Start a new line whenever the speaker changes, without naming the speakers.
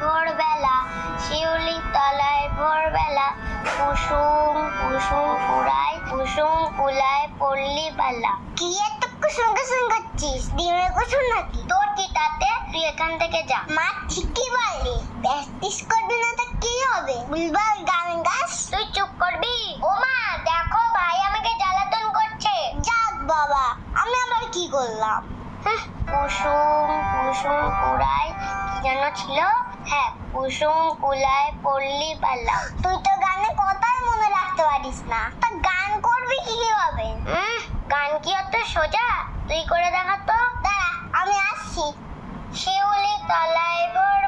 ভোরবেলা, শিউলি তলায় ভোরবেলা, কুসুম কুসুম কুড়ায়, কুসুম কুলায় পল্লী বালা। কি এত কুসুম কুসুম করছিস? ডিমের কুসুম নাকি? তোর কি তাতে? তুই এখান থেকে যা। মা ঠিকই বলে, প্র্যাকটিস করবি না তো কি হবে? বুলবুল গান গাস। তুই চুপ করবি? ও মা দেখো, ভাই আমাকে জ্বালাতন করছে। যাক বাবা, আমি আবার কি করলাম? কুসুম কুসুম কুড়ায়, কি যেন ছিল? হ্যাঁ, কুসুম কুলায় পল্লী বালা। তুই তো গানে কথাই মনে রাখতে পারিস না, তা গান করবি কিভাবে? গান কি অত সোজা? তুই করে দেখা তো। দাঁড়া, আমি আসছি। শিউলি তলায় ভোর